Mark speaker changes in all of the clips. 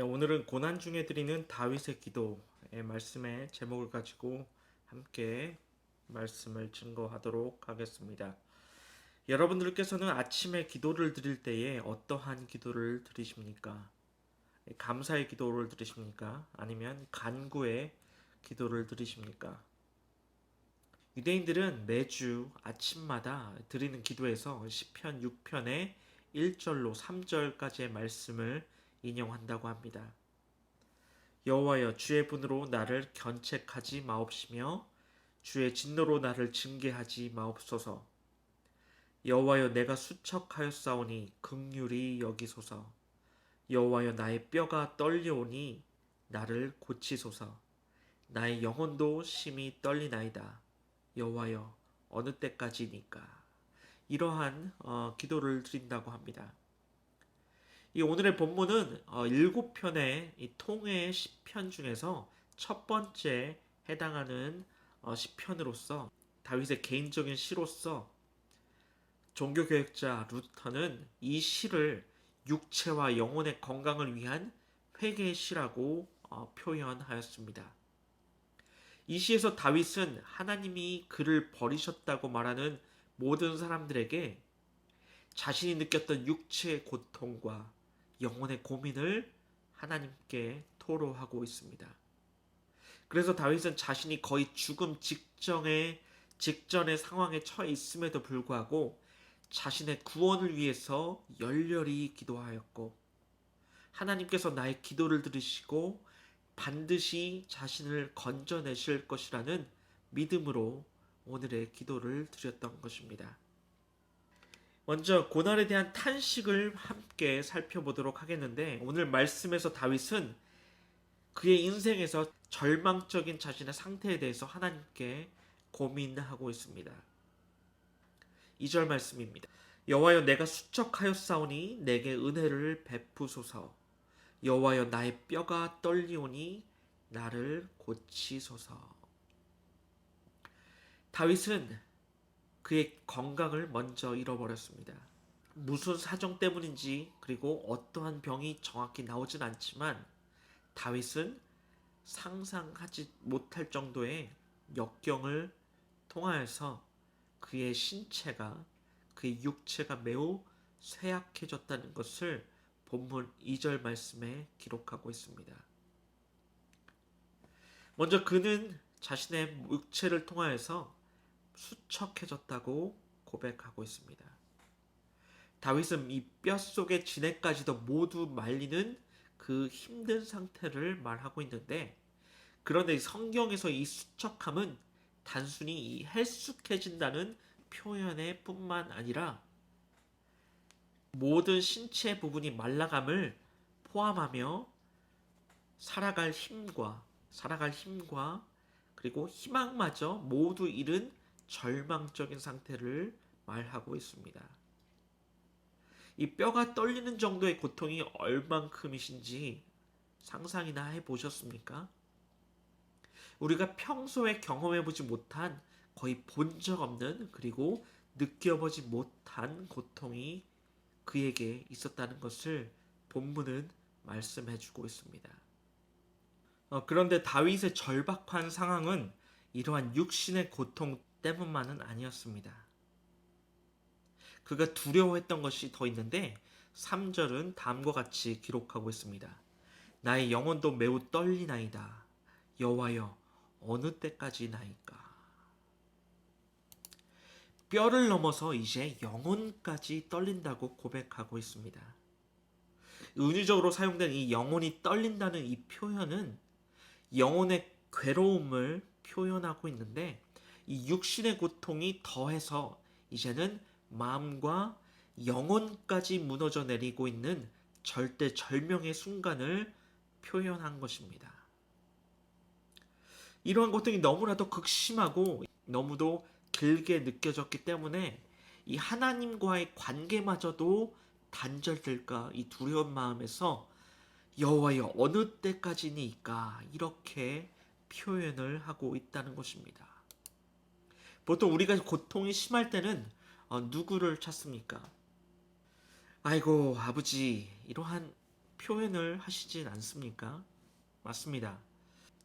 Speaker 1: 오늘은 고난 중에 드리는 다윗의 기도의 말씀의 제목을 가지고 함께 말씀을 증거하도록 하겠습니다. 여러분들께서는 아침에 기도를 드릴 때에 어떠한 기도를 드리십니까? 감사의 기도를 드리십니까? 아니면 간구의 기도를 드리십니까? 유대인들은 매주 아침마다 드리는 기도에서 시편 6편의 1절로 3절까지의 말씀을 인용한다고 합니다. 여호와여, 주의 분으로 나를 견책하지 마옵시며 주의 진노로 나를 징계하지 마옵소서. 여호와여, 내가 수척하였사오니 긍휼히 여기소서. 여호와여, 나의 뼈가 떨려오니 나를 고치소서. 나의 영혼도 심히 떨리나이다. 여호와여, 어느 때까지니까. 이러한 기도를 드린다고 합니다. 이 오늘의 본문은 7편의 이 통의 시편 중에서 첫 번째 해당하는 시편으로서 다윗의 개인적인 시로서 종교개혁자 루터는 이 시를 육체와 영혼의 건강을 위한 회개의 시라고 표현하였습니다. 이 시에서 다윗은 하나님이 그를 버리셨다고 말하는 모든 사람들에게 자신이 느꼈던 육체의 고통과 영혼의 고민을 하나님께 토로하고 있습니다. 그래서 다윗은 자신이 거의 죽음 직전의 상황에 처해 있음에도 불구하고 자신의 구원을 위해서 열렬히 기도하였고, 하나님께서 나의 기도를 들으시고 반드시 자신을 건져내실 것이라는 믿음으로 오늘의 기도를 드렸던 것입니다. 먼저 고난에 대한 탄식을 함께 살펴보도록 하겠는데, 오늘 말씀에서 다윗은 그의 인생에서 절망적인 자신의 상태에 대해서 하나님께 고민하고 있습니다. 2절 말씀입니다. 여호와여, 내가 수척하였사오니 내게 은혜를 베푸소서. 여호와여, 나의 뼈가 떨리오니 나를 고치소서. 다윗은 그의 건강을 먼저 잃어버렸습니다. 무슨 사정 때문인지, 그리고 어떠한 병이 정확히 나오진 않지만 다윗은 상상하지 못할 정도의 역경을 통하여서 그의 신체가, 그의 육체가 매우 쇠약해졌다는 것을 본문 2절 말씀에 기록하고 있습니다. 먼저 그는 자신의 육체를 통하여서 수척해졌다고 고백하고 있습니다. 다윗은 이 뼛속의 진액까지도 모두 말리는 그 힘든 상태를 말하고 있는데, 그런데 성경에서 이 수척함은 단순히 이 헬쑥해진다는 표현의 뿐만 아니라 모든 신체 부분이 말라감을 포함하며 살아갈 힘과 그리고 희망마저 모두 잃은 절망적인 상태를 말하고 있습니다. 이 뼈가 떨리는 정도의 고통이 얼만큼이신지 상상이나 해보셨습니까? 우리가 평소에 경험해보지 못한, 거의 본 적 없는, 그리고 느껴보지 못한 고통이 그에게 있었다는 것을 본문은 말씀해주고 있습니다. 그런데 다윗의 절박한 상황은 이러한 육신의 고통 때문만은 아니었습니다. 그가 두려워했던 것이 더 있는데 3절은 다음과 같이 기록하고 있습니다. 나의 영혼도 매우 떨리나이다. 여호와여, 어느 때까지나이까. 뼈를 넘어서 이제 영혼까지 떨린다고 고백하고 있습니다. 은유적으로 사용된 이 영혼이 떨린다는 이 표현은 영혼의 괴로움을 표현하고 있는데, 이 육신의 고통이 더해서 이제는 마음과 영혼까지 무너져 내리고 있는 절대 절명의 순간을 표현한 것입니다. 이러한 고통이 너무나도 극심하고 너무도 길게 느껴졌기 때문에 이 하나님과의 관계마저도 단절될까 이 두려운 마음에서 여호와여, 어느 때까지니까, 이렇게 표현을 하고 있다는 것입니다. 보통 우리가 고통이 심할 때는 누구를 찾습니까? 아이고 아버지, 이러한 표현을 하시진 않습니까? 맞습니다.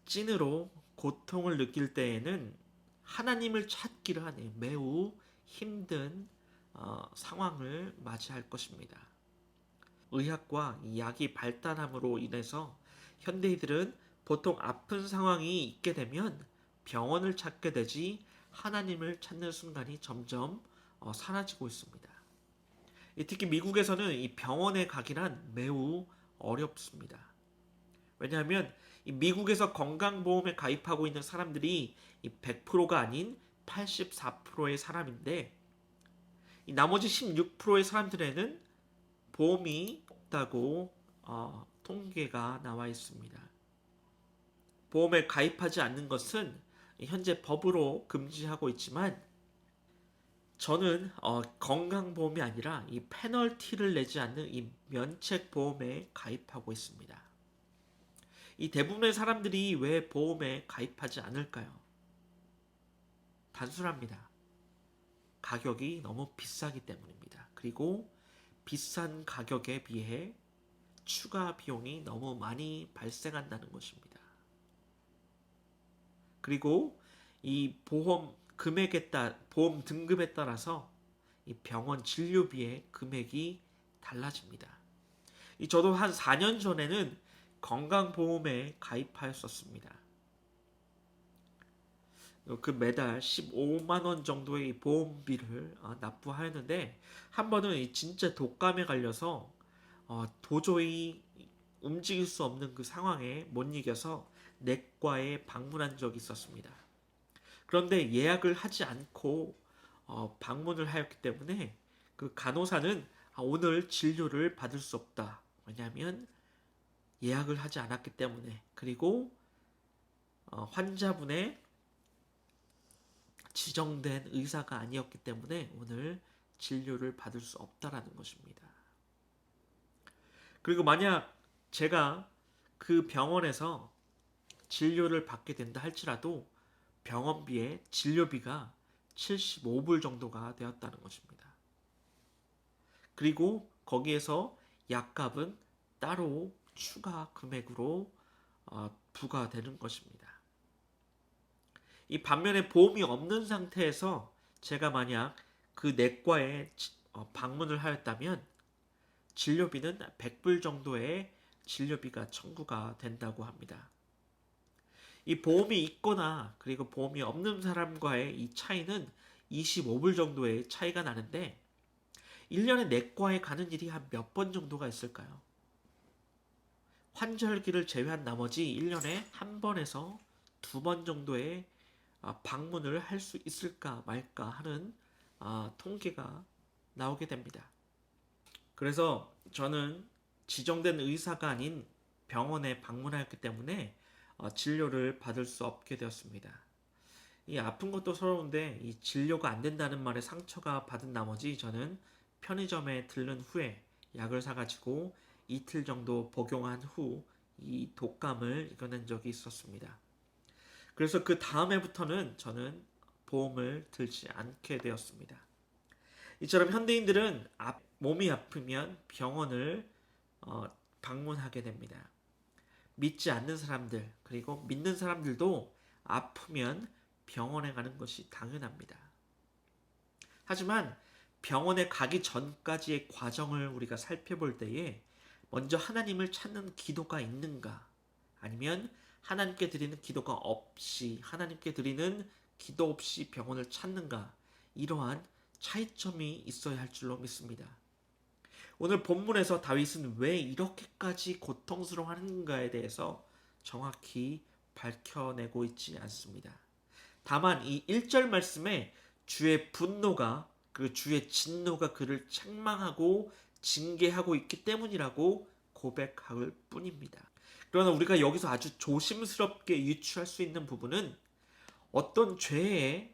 Speaker 1: 찐으로 고통을 느낄 때에는 하나님을 찾기를 하네 매우 힘든 상황을 맞이할 것입니다. 의학과 약이 발달함으로 인해서 현대인들은 보통 아픈 상황이 있게 되면 병원을 찾게 되지 하나님을 찾는 순간이 점점 사라지고 있습니다. 특히 미국에서는 이 병원에 가기란 매우 어렵습니다. 왜냐하면 이 미국에서 건강보험에 가입하고 있는 사람들이 이 100%가 아닌 84%의 사람인데 이 나머지 16%의 사람들에는 보험이 없다고 통계가 나와 있습니다. 보험에 가입하지 않는 것은 현재 법으로 금지하고 있지만 저는 건강보험이 아니라 이 페널티를 내지 않는 이 면책보험에 가입하고 있습니다. 이 대부분의 사람들이 왜 보험에 가입하지 않을까요? 단순합니다. 가격이 너무 비싸기 때문입니다. 그리고 비싼 가격에 비해 추가 비용이 너무 많이 발생한다는 것입니다. 그리고 이 보험 보험 등급에 따라서 이 병원 진료비의 금액이 달라집니다. 저도 한 4년 전에는 건강보험에 가입하였었습니다. 그 매달 15만 원 정도의 보험비를 납부하였는데 한 번은 진짜 독감에 걸려서 도저히 움직일 수 없는 그 상황에 못 이겨서 내과에 방문한 적이 있었습니다. 그런데 예약을 하지 않고 방문을 하였기 때문에 그 간호사는 오늘 진료를 받을 수 없다. 왜냐하면 예약을 하지 않았기 때문에 그리고 환자분의 지정된 의사가 아니었기 때문에 오늘 진료를 받을 수 없다라는 것입니다. 그리고 만약 제가 그 병원에서 진료를 받게 된다 할지라도 병원비에 진료비가 75불 정도가 되었다는 것입니다. 그리고 거기에서 약값은 따로 추가 금액으로 부과되는 것입니다. 이 반면에 보험이 없는 상태에서 제가 만약 그 내과에 방문을 하였다면 진료비는 100불 정도의 진료비가 청구가 된다고 합니다. 이 보험이 있거나 그리고 보험이 없는 사람과의 이 차이는 25불 정도의 차이가 나는데 1년에 내과에 가는 일이 한 몇 번 정도가 있을까요? 환절기를 제외한 나머지 1년에 한 번에서 두 번 정도의 방문을 할 수 있을까 말까 하는 통계가 나오게 됩니다. 그래서 저는 지정된 의사가 아닌 병원에 방문하였기 때문에 진료를 받을 수 없게 되었습니다. 이 아픈 것도 서러운데 이 진료가 안 된다는 말에 상처가 받은 나머지 저는 편의점에 들른 후에 약을 사가지고 이틀 정도 복용한 후 이 독감을 이겨낸 적이 있었습니다. 그래서 그 다음 해부터는 저는 보험을 들지 않게 되었습니다. 이처럼 현대인들은 몸이 아프면 병원을 방문하게 됩니다. 믿지 않는 사람들 그리고 믿는 사람들도 아프면 병원에 가는 것이 당연합니다. 하지만 병원에 가기 전까지의 과정을 우리가 살펴볼 때에 먼저 하나님을 찾는 기도가 있는가 아니면 하나님께 드리는 기도가 없이 하나님께 드리는 기도 없이 병원을 찾는가 이러한 차이점이 있어야 할 줄로 믿습니다. 오늘 본문에서 다윗은 왜 이렇게까지 고통스러워하는가에 대해서 정확히 밝혀내고 있지 않습니다. 다만 이 1절 말씀에 주의 분노가 그 주의 진노가 그를 책망하고 징계하고 있기 때문이라고 고백할 뿐입니다. 그러나 우리가 여기서 아주 조심스럽게 유추할 수 있는 부분은 어떤 죄에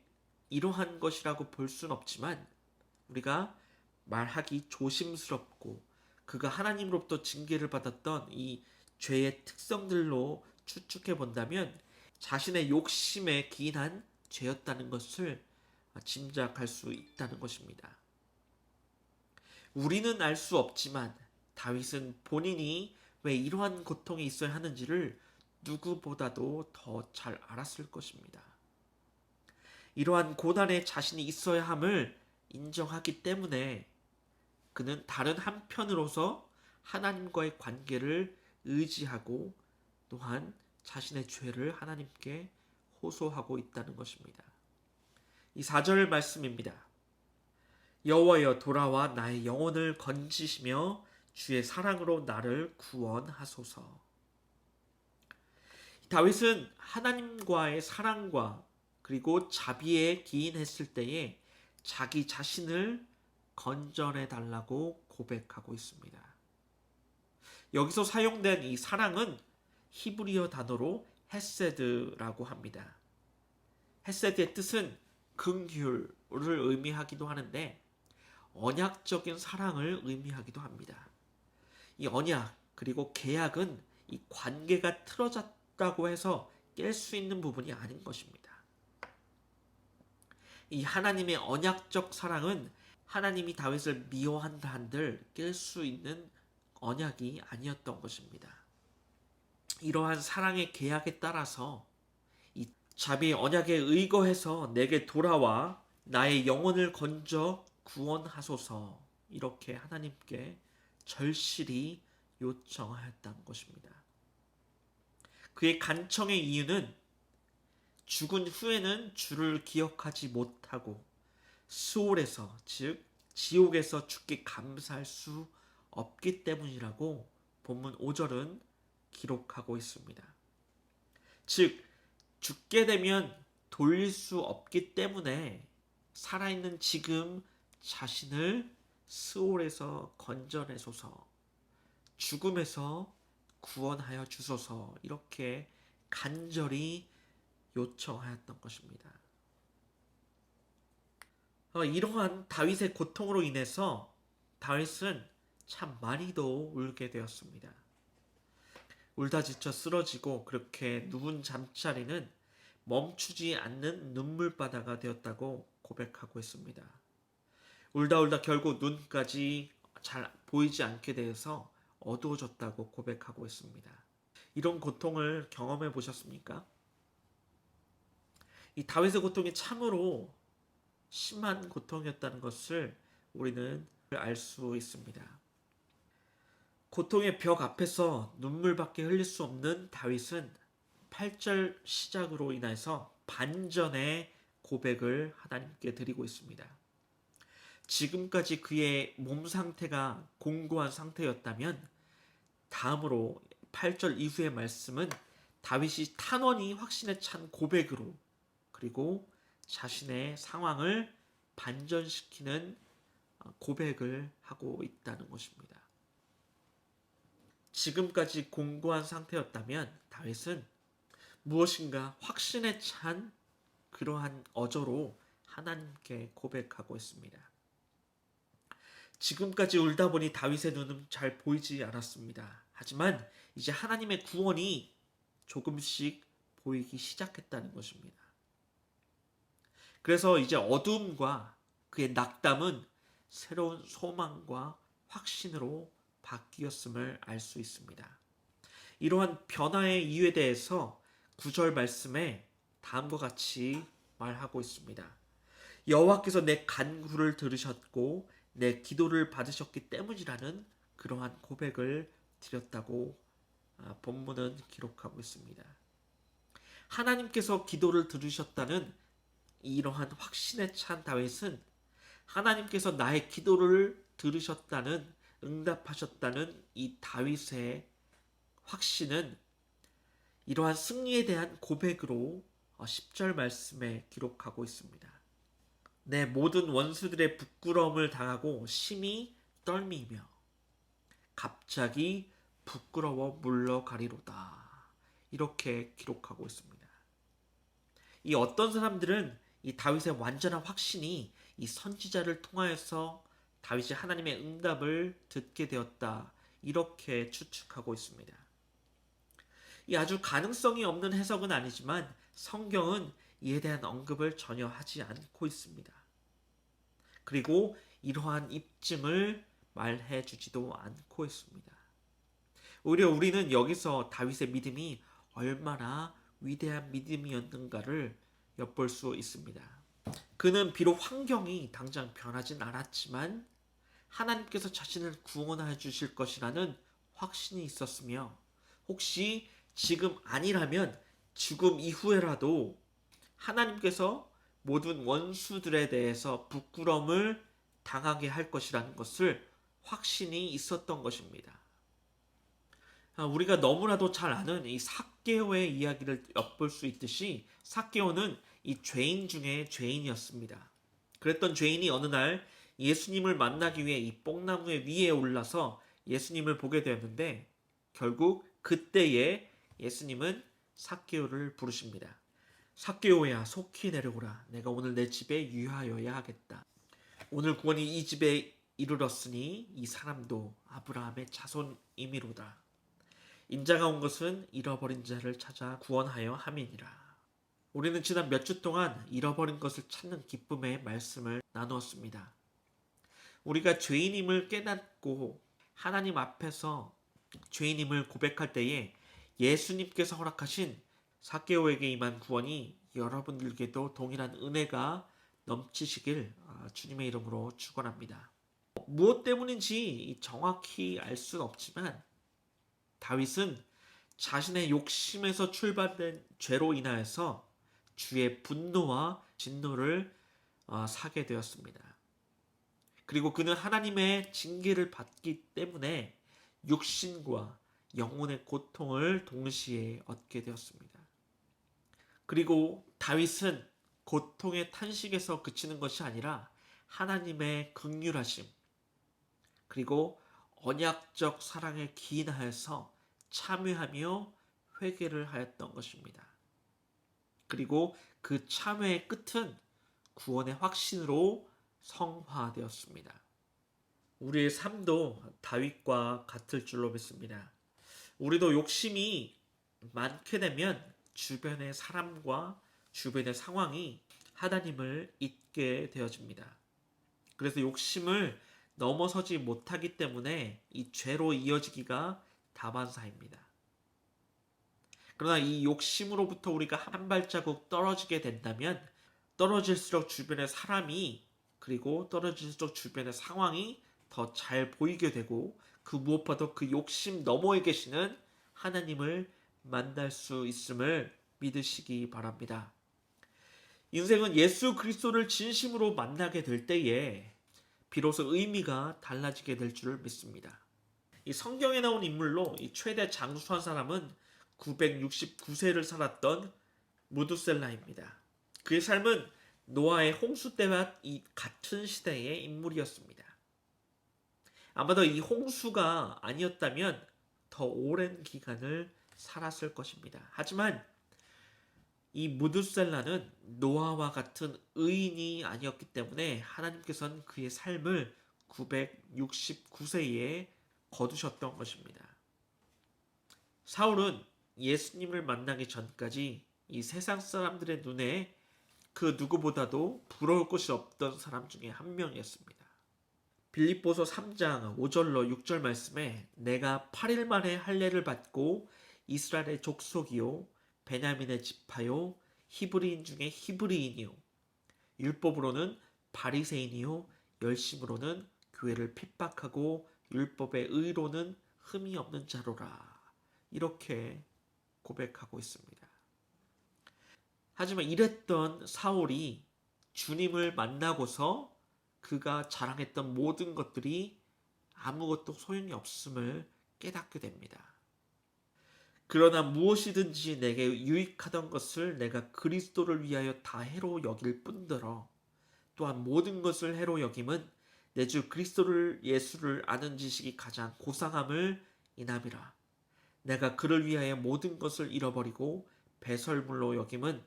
Speaker 1: 이러한 것이라고 볼 수는 없지만 우리가 말하기 조심스럽고 그가 하나님으로부터 징계를 받았던 이 죄의 특성들로 추측해 본다면 자신의 욕심에 기인한 죄였다는 것을 짐작할 수 있다는 것입니다. 우리는 알 수 없지만 다윗은 본인이 왜 이러한 고통이 있어야 하는지를 누구보다도 더 잘 알았을 것입니다. 이러한 고난에 자신이 있어야 함을 인정하기 때문에 그는 다른 한편으로서 하나님과의 관계를 의지하고 또한 자신의 죄를 하나님께 호소하고 있다는 것입니다. 이 4절 말씀입니다. 여호와여 돌아와 나의 영혼을 건지시며 주의 사랑으로 나를 구원하소서. 다윗은 하나님과의 사랑과 그리고 자비에 기인했을 때에 자기 자신을 건전해 달라고 고백하고 있습니다. 여기서 사용된 이 사랑은 히브리어 단어로 헤세드라고 합니다. 헤세드의 뜻은 긍휼을 의미하기도 하는데 언약적인 사랑을 의미하기도 합니다. 이 언약 그리고 계약은 이 관계가 틀어졌다고 해서 깰 수 있는 부분이 아닌 것입니다. 이 하나님의 언약적 사랑은 하나님이 다윗을 미워한다 한들 깰 수 있는 언약이 아니었던 것입니다. 이러한 사랑의 계약에 따라서 이 자비의 언약에 의거해서 내게 돌아와 나의 영혼을 건져 구원하소서 이렇게 하나님께 절실히 요청하였다는 것입니다. 그의 간청의 이유는 죽은 후에는 주를 기억하지 못하고 수올에서 즉 지옥에서 죽게 감사할 수 없기 때문이라고 본문 5절은 기록하고 있습니다. 즉 죽게 되면 돌릴 수 없기 때문에 살아있는 지금 자신을 스올에서 건져내소서 죽음에서 구원하여 주소서 이렇게 간절히 요청하였던 것입니다. 이러한 다윗의 고통으로 인해서 다윗은 참 많이도 울게 되었습니다. 울다 지쳐 쓰러지고 그렇게 누운 잠자리는 멈추지 않는 눈물바다가 되었다고 고백하고 있습니다. 울다 울다 결국 눈까지 잘 보이지 않게 되어서 어두워졌다고 고백하고 있습니다. 이런 고통을 경험해 보셨습니까? 이 다윗의 고통이 참으로 심한 고통이었다는 것을 우리는 알 수 있습니다. 고통의 벽 앞에서 눈물밖에 흘릴 수 없는 다윗은 8절 시작으로 인해서 반전의 고백을 하나님께 드리고 있습니다. 지금까지 그의 몸 상태가 공고한 상태였다면 다음으로 8절 이후의 말씀은 다윗이 탄원이 확신에 찬 고백으로 그리고 자신의 상황을 반전시키는 고백을 하고 있다는 것입니다. 지금까지 공고한 상태였다면 다윗은 무엇인가 확신에 찬 그러한 어조로 하나님께 고백하고 있습니다. 지금까지 울다 보니 다윗의 눈은 잘 보이지 않았습니다. 하지만 이제 하나님의 구원이 조금씩 보이기 시작했다는 것입니다. 그래서 이제 어둠과 그의 낙담은 새로운 소망과 확신으로 바뀌었음을 알 수 있습니다. 이러한 변화의 이유에 대해서 9절 말씀에 다음과 같이 말하고 있습니다. 여호와께서 내 간구를 들으셨고 내 기도를 받으셨기 때문이라는 그러한 고백을 드렸다고 본문은 기록하고 있습니다. 하나님께서 기도를 들으셨다는 이러한 확신에 찬 다윗은 하나님께서 나의 기도를 들으셨다는 응답하셨다는 이 다윗의 확신은 이러한 승리에 대한 고백으로 10절 말씀에 기록하고 있습니다. 내 모든 원수들의 부끄러움을 당하고 심히 떨미며 갑자기 부끄러워 물러가리로다. 이렇게 기록하고 있습니다. 이 어떤 사람들은 이 다윗의 완전한 확신이 이 선지자를 통하여서 다윗이 하나님의 응답을 듣게 되었다. 이렇게 추측하고 있습니다. 이 아주 가능성이 없는 해석은 아니지만 성경은 이에 대한 언급을 전혀 하지 않고 있습니다. 그리고 이러한 입증을 말해 주지도 않고 있습니다. 오히려 우리는 여기서 다윗의 믿음이 얼마나 위대한 믿음이었는가를 엿볼 수 있습니다. 그는 비록 환경이 당장 변하진 않았지만 하나님께서 자신을 구원해 주실 것이라는 확신이 있었으며, 혹시 지금 아니라면 죽음 이후에라도 하나님께서 모든 원수들에 대해서 부끄러움을 당하게 할 것이라는 것을 확신이 있었던 것입니다. 우리가 너무나도 잘 아는 이 삭개오의 이야기를 엿볼 수 있듯이, 삭개오는 이 죄인 중에 죄인이었습니다. 그랬던 죄인이 어느 날 예수님을 만나기 위해 이 뽕나무 위에 올라서 예수님을 보게 되었는데, 결국 그때에 예수님은 삭개오를 부르십니다. 삭개오야, 속히 내려오라. 내가 오늘 내 집에 유하여야 하겠다. 오늘 구원이 이 집에 이르렀으니 이 사람도 아브라함의 자손이미로다. 인자가 온 것은 잃어버린 자를 찾아 구원하여 함이니라. 우리는 지난 몇 주 동안 잃어버린 것을 찾는 기쁨의 말씀을 나누었습니다. 우리가 죄인임을 깨닫고 하나님 앞에서 죄인임을 고백할 때에 예수님께서 허락하신 삭개오에게 임한 구원이 여러분들께도 동일한 은혜가 넘치시길 주님의 이름으로 축원합니다. 무엇 때문인지 정확히 알 수는 없지만 다윗은 자신의 욕심에서 출발된 죄로 인하여서 주의 분노와 진노를 사게 되었습니다. 그리고 그는 하나님의 징계를 받기 때문에 육신과 영혼의 고통을 동시에 얻게 되었습니다. 그리고 다윗은 고통의 탄식에서 그치는 것이 아니라 하나님의 긍휼하심, 그리고 언약적 사랑에 기인하여서 참회하며 회개를 하였던 것입니다. 그리고 그 참회의 끝은 구원의 확신으로 성화되었습니다. 우리의 삶도 다윗과 같을 줄로 믿습니다. 우리도 욕심이 많게 되면 주변의 사람과 주변의 상황이 하나님을 잊게 되어집니다. 그래서 욕심을 넘어서지 못하기 때문에 이 죄로 이어지기가 다반사입니다. 그러나 이 욕심으로부터 우리가 한 발자국 떨어지게 된다면 떨어질수록 주변의 사람이, 그리고 떨어질수록 주변의 상황이 더 잘 보이게 되고, 그 무엇보다도 그 욕심 너머에 계시는 하나님을 만날 수 있음을 믿으시기 바랍니다. 인생은 예수 그리스도를 진심으로 만나게 될 때에 비로소 의미가 달라지게 될 줄을 믿습니다. 이 성경에 나온 인물로 이 최대 장수한 사람은 969세를 살았던 무두셀라입니다. 그의 삶은 노아의 홍수 때와 이 같은 시대의 인물이었습니다. 아마도 이 홍수가 아니었다면 더 오랜 기간을 살았을 것입니다. 하지만 이 무두셀라는 노아와 같은 의인이 아니었기 때문에 하나님께서는 그의 삶을 969세에 거두셨던 것입니다. 사울은 예수님을 만나기 전까지 이 세상 사람들의 눈에 그 누구보다도 부러울 것이 없던 사람 중에 한 명이었습니다. 빌립보서 3장 5절로 6절 말씀에 내가 8일 만에 할례를 받고 이스라엘의 족속이요 베냐민의 지파요 히브리인 중에 히브리인이요 율법으로는 바리새인이요 열심으로는 교회를 핍박하고 율법의 의로는 흠이 없는 자로라, 이렇게 고백하고 있습니다. 하지만 이랬던 사울이 주님을 만나고서 그가 자랑했던 모든 것들이 아무것도 소용이 없음을 깨닫게 됩니다. 그러나 무엇이든지 내게 유익하던 것을 내가 그리스도를 위하여 다 해로 여길 뿐더러 또한 모든 것을 해로 여김은 내 주 그리스도를 예수를 아는 지식이 가장 고상함을 인함이라. 내가 그를 위하여 모든 것을 잃어버리고 배설물로 여김은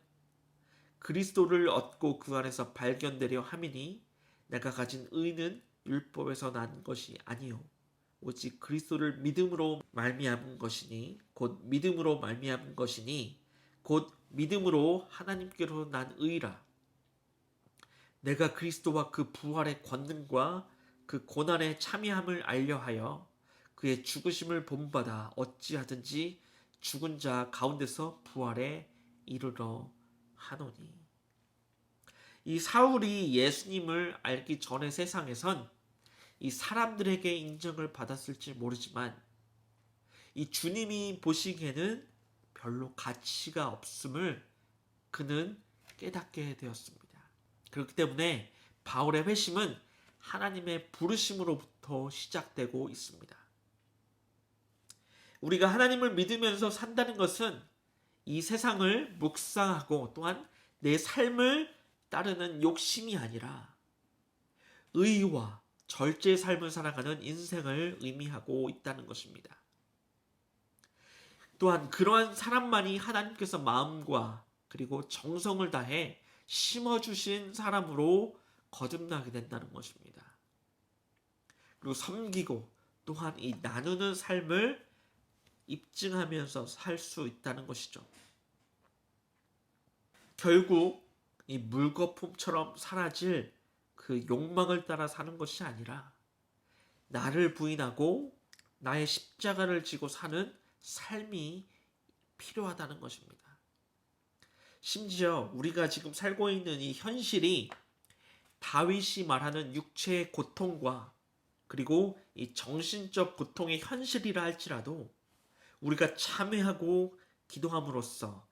Speaker 1: 그리스도를 얻고 그 안에서 발견되려 함이니 내가 가진 의는 율법에서 난 것이 아니요 오직 그리스도를 믿음으로 말미암은 것이니 곧 믿음으로 말미암은 것이니 곧 믿음으로 하나님께로 난 의라. 내가 그리스도와 그 부활의 권능과 그 고난의 참여함을 알려하여 그의 죽으심을 본받아 어찌하든지 죽은 자 가운데서 부활에 이르러 하노니. 이 사울이 예수님을 알기 전의 세상에선 이 사람들에게 인정을 받았을지 모르지만 이 주님이 보시기에는 별로 가치가 없음을 그는 깨닫게 되었습니다. 그렇기 때문에 바울의 회심은 하나님의 부르심으로부터 시작되고 있습니다. 우리가 하나님을 믿으면서 산다는 것은 이 세상을 묵상하고 또한 내 삶을 따르는 욕심이 아니라 의와 절제의 삶을 살아가는 인생을 의미하고 있다는 것입니다. 또한 그러한 사람만이 하나님께서 마음과 그리고 정성을 다해 심어주신 사람으로 거듭나게 된다는 것입니다. 그리고 섬기고 또한 이 나누는 삶을 입증하면서 살 수 있다는 것이죠. 결국 이 물거품처럼 사라질 그 욕망을 따라 사는 것이 아니라 나를 부인하고 나의 십자가를 지고 사는 삶이 필요하다는 것입니다. 심지어 우리가 지금 살고 있는 이 현실이 다윗이 말하는 육체의 고통과 그리고 이 정신적 고통의 현실이라 할지라도 우리가 참회하고 기도함으로써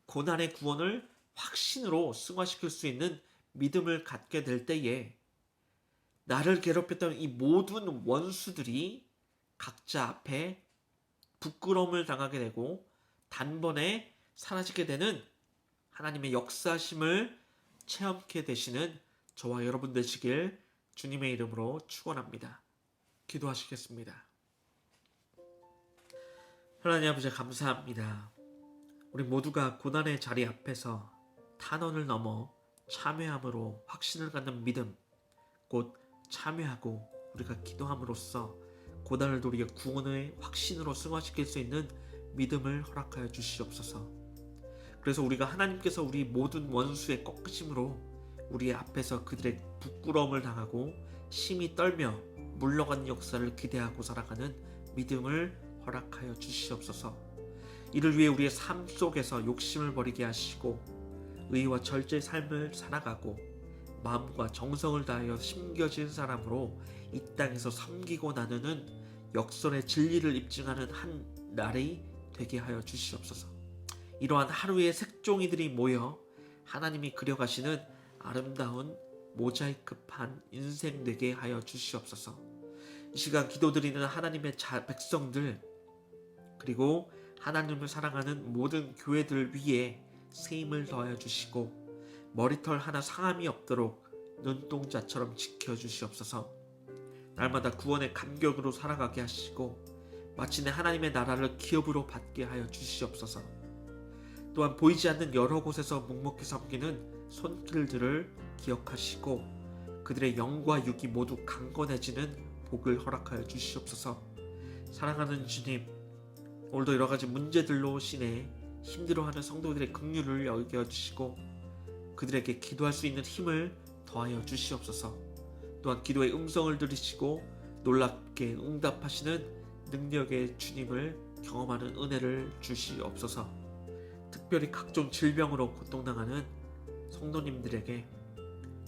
Speaker 1: 고난의 구원을 확신으로 승화시킬 수 있는 믿음을 갖게 될 때에 나를 괴롭혔던 이 모든 원수들이 각자 앞에 부끄러움을 당하게 되고 단번에 사라지게 되는 하나님의 역사심을 체험케 되시는 저와 여러분 되시길 주님의 이름으로 축원합니다. 기도하시겠습니다. 하나님 아버지 감사합니다. 우리 모두가 고난의 자리 앞에서 탄원을 넘어 참회함으로 확신을 갖는 믿음, 곧 참회하고 우리가 기도함으로써 고난을 도리어 구원의 확신으로 승화시킬 수 있는 믿음을 허락하여 주시옵소서. 그래서 우리가 하나님께서 우리 모든 원수의 꺾으심으로 우리 앞에서 그들의 부끄러움을 당하고 심히 떨며 물러가는 역사를 기대하고 살아가는 믿음을 허락하여 주시옵소서. 이를 위해 우리의 삶 속에서 욕심을 버리게 하시고 의와 절제의 삶을 살아가고 마음과 정성을 다하여 심겨진 사람으로 이 땅에서 섬기고 나누는 역설의 진리를 입증하는 한 날이 되게 하여 주시옵소서. 이러한 하루의 색종이들이 모여 하나님이 그려가시는 아름다운 모자이크판 인생 되게 하여 주시옵소서. 이 시간 기도드리는 하나님의 백성들 그리고 하나님을 사랑하는 모든 교회들 위에 세임을 더하여 주시고 머리털 하나 상함이 없도록 눈동자처럼 지켜주시옵소서. 날마다 구원의 감격으로 살아가게 하시고 마침내 하나님의 나라를 기업으로 받게 하여 주시옵소서. 또한 보이지 않는 여러 곳에서 묵묵히 섬기는 손길들을 기억하시고 그들의 영과 육이 모두 강건해지는 복을 허락하여 주시옵소서. 사랑하는 주님, 오늘도 여러 가지 문제들로 신에 힘들어하는 성도들의 긍휼을 여겨주시고 그들에게 기도할 수 있는 힘을 더하여 주시옵소서. 또한 기도의 음성을 들으시고 놀랍게 응답하시는 능력의 주님을 경험하는 은혜를 주시옵소서. 특별히 각종 질병으로 고통당하는 성도님들에게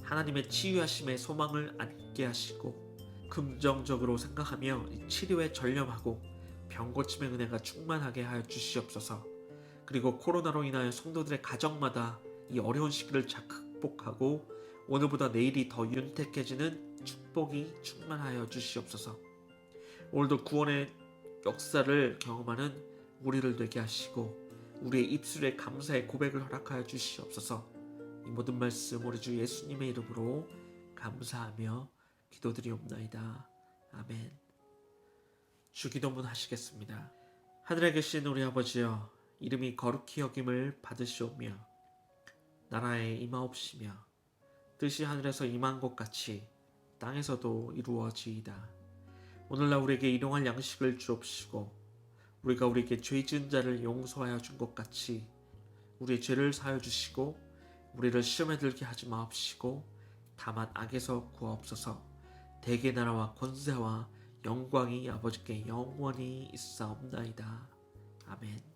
Speaker 1: 하나님의 치유하심의 소망을 안게 하시고 긍정적으로 생각하며 치료에 전념하고 병고침의 은혜가 충만하게 하여 주시옵소서. 그리고 코로나로 인하여 성도들의 가정마다 이 어려운 시기를 잘 극복하고 오늘보다 내일이 더 윤택해지는 축복이 충만하여 주시옵소서. 오늘도 구원의 역사를 경험하는 우리를 되게 하시고 우리의 입술에 감사의 고백을 허락하여 주시옵소서. 이 모든 말씀 우리 주 예수님의 이름으로 감사하며 기도드리옵나이다. 아멘. 주 기도문 하시겠습니다. 하늘에 계신 우리 아버지여, 이름이 거룩히 여김을 받으시오며 나라에 임하옵시며 뜻이 하늘에서 임한 것 같이 땅에서도 이루어지이다. 오늘날 우리에게 일용할 양식을 주옵시고 우리가 우리에게 죄 지은 자를 용서하여 준 것 같이 우리의 죄를 사하여 주시고 우리를 시험에 들게 하지 마옵시고 다만 악에서 구하옵소서. 대개 나라와 권세와 영광이 아버지께 영원히 있사옵나이다. 아멘.